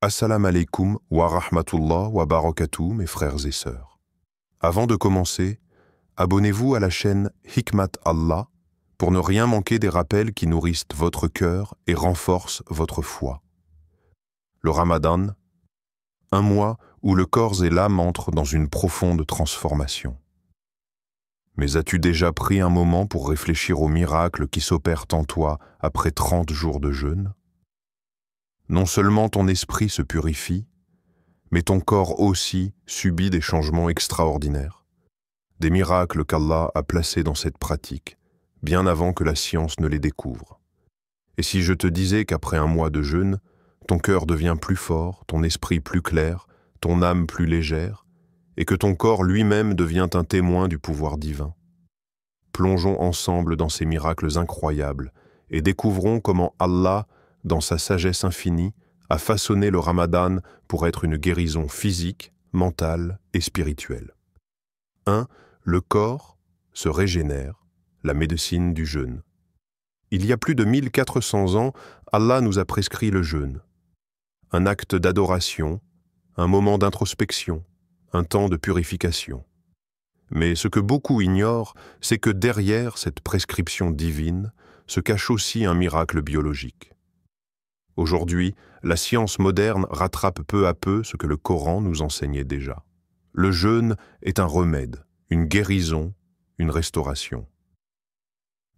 Assalamu alaikum wa rahmatullah wa barakatuh, mes frères et sœurs. Avant de commencer, abonnez-vous à la chaîne Hikmat Allah pour ne rien manquer des rappels qui nourrissent votre cœur et renforcent votre foi. Le Ramadan, un mois où le corps et l'âme entrent dans une profonde transformation. Mais as-tu déjà pris un moment pour réfléchir aux miracles qui s'opèrent en toi après 30 jours de jeûne? Non seulement ton esprit se purifie, mais ton corps aussi subit des changements extraordinaires, des miracles qu'Allah a placés dans cette pratique, bien avant que la science ne les découvre. Et si je te disais qu'après un mois de jeûne, ton cœur devient plus fort, ton esprit plus clair, ton âme plus légère, et que ton corps lui-même devient un témoin du pouvoir divin? Plongeons ensemble dans ces miracles incroyables et découvrons comment Allah, dans sa sagesse infinie, a façonné le Ramadan pour être une guérison physique, mentale et spirituelle. 1. Le corps se régénère, la médecine du jeûne. Il y a plus de 1400 ans, Allah nous a prescrit le jeûne. Un acte d'adoration, un moment d'introspection, un temps de purification. Mais ce que beaucoup ignorent, c'est que derrière cette prescription divine se cache aussi un miracle biologique. Aujourd'hui, la science moderne rattrape peu à peu ce que le Coran nous enseignait déjà. Le jeûne est un remède, une guérison, une restauration.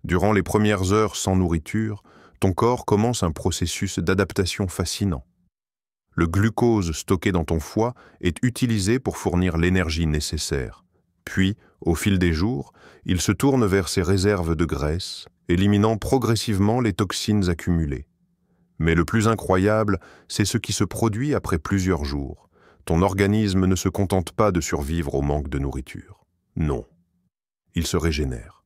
Durant les premières heures sans nourriture, ton corps commence un processus d'adaptation fascinant. Le glucose stocké dans ton foie est utilisé pour fournir l'énergie nécessaire. Puis, au fil des jours, il se tourne vers ses réserves de graisse, éliminant progressivement les toxines accumulées. Mais le plus incroyable, c'est ce qui se produit après plusieurs jours. Ton organisme ne se contente pas de survivre au manque de nourriture. Non, il se régénère.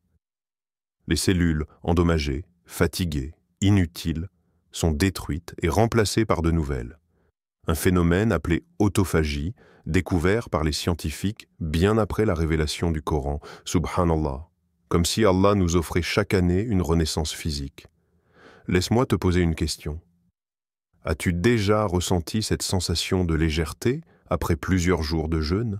Les cellules endommagées, fatiguées, inutiles, sont détruites et remplacées par de nouvelles. Un phénomène appelé autophagie, découvert par les scientifiques bien après la révélation du Coran, subhanallah, comme si Allah nous offrait chaque année une renaissance physique. Laisse-moi te poser une question. As-tu déjà ressenti cette sensation de légèreté après plusieurs jours de jeûne?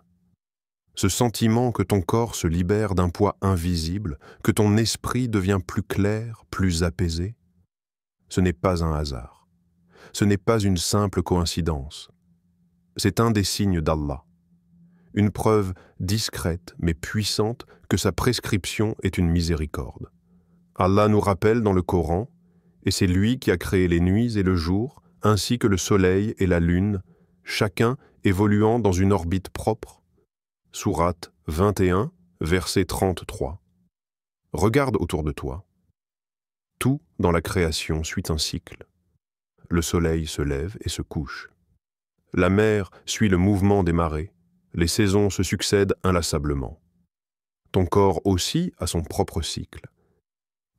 Ce sentiment que ton corps se libère d'un poids invisible, que ton esprit devient plus clair, plus apaisé? Ce n'est pas un hasard. Ce n'est pas une simple coïncidence. C'est un des signes d'Allah. Une preuve discrète mais puissante que sa prescription est une miséricorde. Allah nous rappelle dans le Coran, et c'est lui qui a créé les nuits et le jour, ainsi que le soleil et la lune, chacun évoluant dans une orbite propre. Sourate 21, verset 33. Regarde autour de toi. Tout dans la création suit un cycle. Le soleil se lève et se couche. La mer suit le mouvement des marées. Les saisons se succèdent inlassablement. Ton corps aussi a son propre cycle.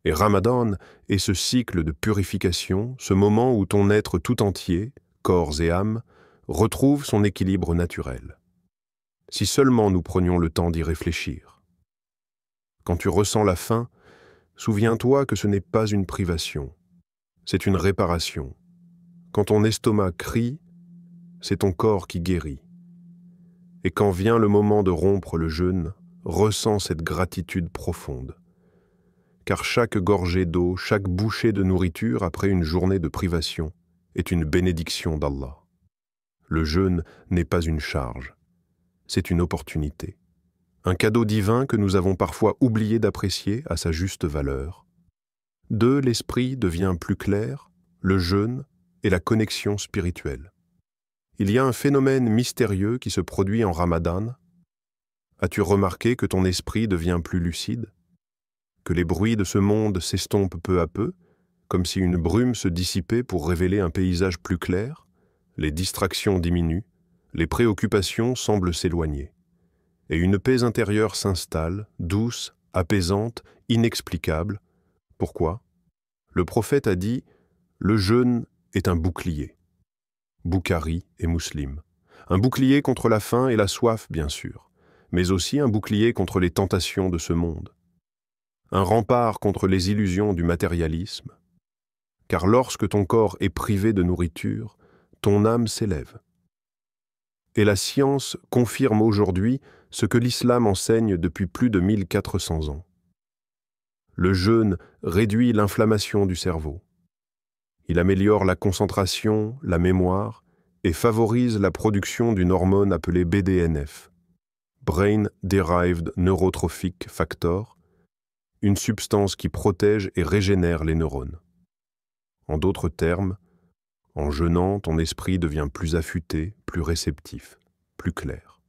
Et Ramadan est ce cycle de purification, ce moment où ton être tout entier, corps et âme, retrouve son équilibre naturel. Si seulement nous prenions le temps d'y réfléchir. Quand tu ressens la faim, souviens-toi que ce n'est pas une privation, c'est une réparation. Quand ton estomac crie, c'est ton corps qui guérit. Et quand vient le moment de rompre le jeûne, ressens cette gratitude profonde. Car chaque gorgée d'eau, chaque bouchée de nourriture après une journée de privation est une bénédiction d'Allah. Le jeûne n'est pas une charge, c'est une opportunité. Un cadeau divin que nous avons parfois oublié d'apprécier à sa juste valeur. 2. L'esprit devient plus clair, le jeûne et la connexion spirituelle. Il y a un phénomène mystérieux qui se produit en Ramadan. As-tu remarqué que ton esprit devient plus lucide? Que les bruits de ce monde s'estompent peu à peu, comme si une brume se dissipait pour révéler un paysage plus clair? Les distractions diminuent, les préoccupations semblent s'éloigner. Et une paix intérieure s'installe, douce, apaisante, inexplicable. Pourquoi? Le prophète a dit « Le jeûne est un bouclier ». Bukhari et Muslim. Un bouclier contre la faim et la soif, bien sûr, mais aussi un bouclier contre les tentations de ce monde. Un rempart contre les illusions du matérialisme. Car lorsque ton corps est privé de nourriture, ton âme s'élève. Et la science confirme aujourd'hui ce que l'islam enseigne depuis plus de 1400 ans. Le jeûne réduit l'inflammation du cerveau. Il améliore la concentration, la mémoire et favorise la production d'une hormone appelée BDNF, Brain Derived Neurotrophic Factor, une substance qui protège et régénère les neurones. En d'autres termes, en jeûnant, ton esprit devient plus affûté, plus réceptif, plus clair.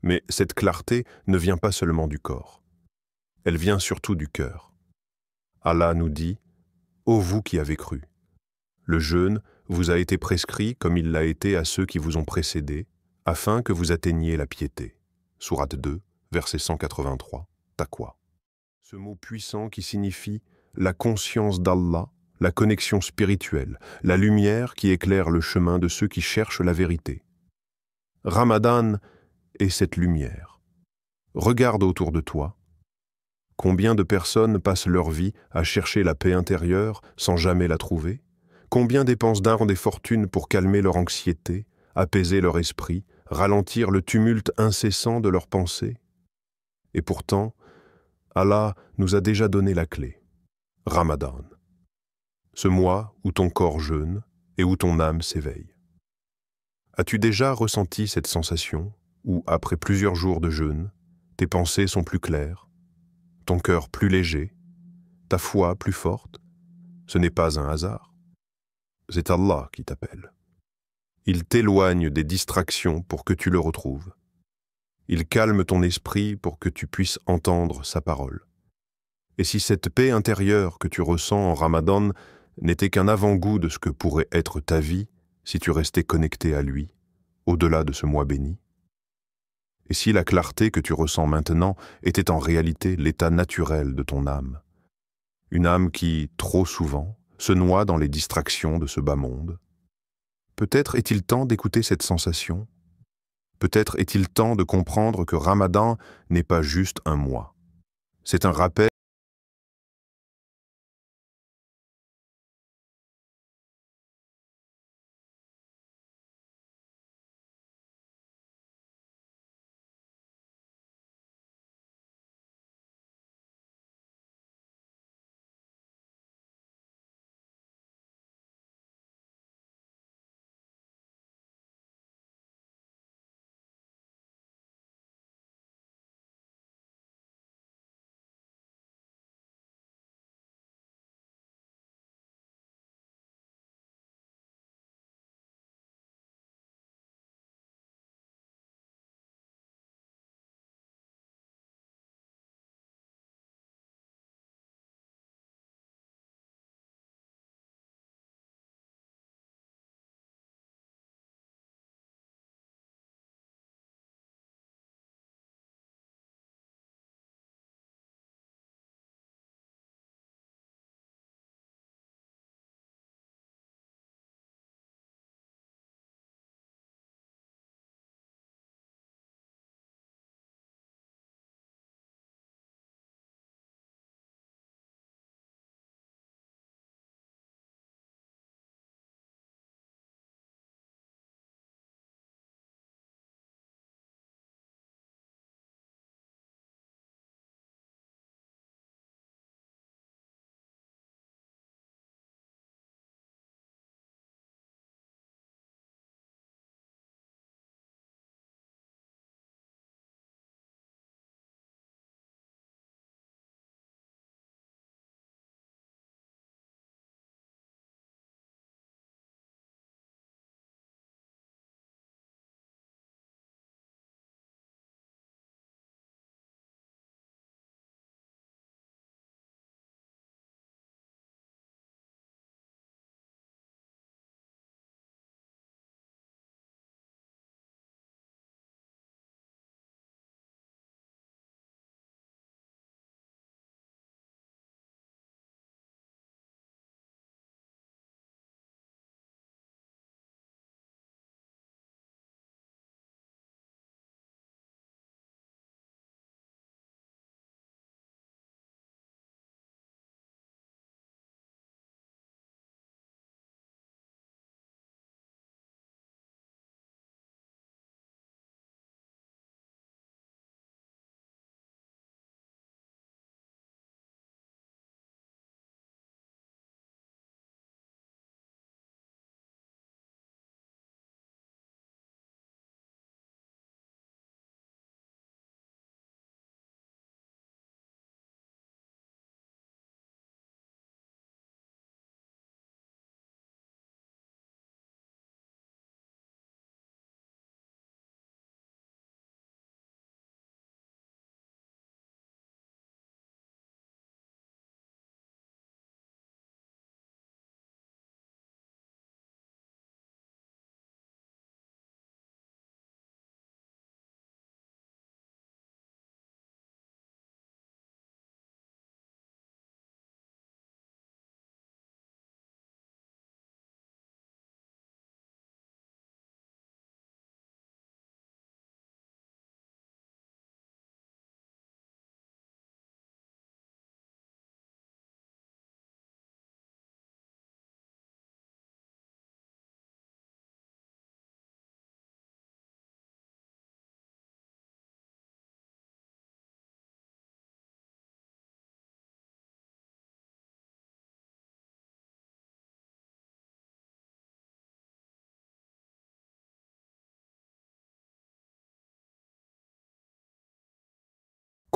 Mais cette clarté ne vient pas seulement du corps. Elle vient surtout du cœur. Allah nous dit « Ô vous qui avez cru ». Le jeûne vous a été prescrit comme il l'a été à ceux qui vous ont précédés, afin que vous atteigniez la piété. Sourate 2, verset 183, Taqwa. Ce mot puissant qui signifie la conscience d'Allah, la connexion spirituelle, la lumière qui éclaire le chemin de ceux qui cherchent la vérité. Ramadan est cette lumière. Regarde autour de toi. Combien de personnes passent leur vie à chercher la paix intérieure sans jamais la trouver? Combien dépensent d'argent des fortunes pour calmer leur anxiété, apaiser leur esprit, ralentir le tumulte incessant de leurs pensées? Et pourtant, Allah nous a déjà donné la clé. Ramadan. Ce mois où ton corps jeûne et où ton âme s'éveille. As-tu déjà ressenti cette sensation où, après plusieurs jours de jeûne, tes pensées sont plus claires, ton cœur plus léger, ta foi plus forte? Ce n'est pas un hasard. C'est Allah qui t'appelle. Il t'éloigne des distractions pour que tu le retrouves. Il calme ton esprit pour que tu puisses entendre sa parole. Et si cette paix intérieure que tu ressens en Ramadan n'était qu'un avant-goût de ce que pourrait être ta vie si tu restais connecté à lui, au-delà de ce mois béni? Et si la clarté que tu ressens maintenant était en réalité l'état naturel de ton âme? Une âme qui, trop souvent, se noie dans les distractions de ce bas monde? Peut-être est-il temps d'écouter cette sensation? Peut-être est-il temps de comprendre que Ramadan n'est pas juste un mois. C'est un rappel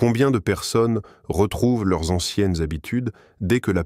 Combien de personnes retrouvent leurs anciennes habitudes dès que la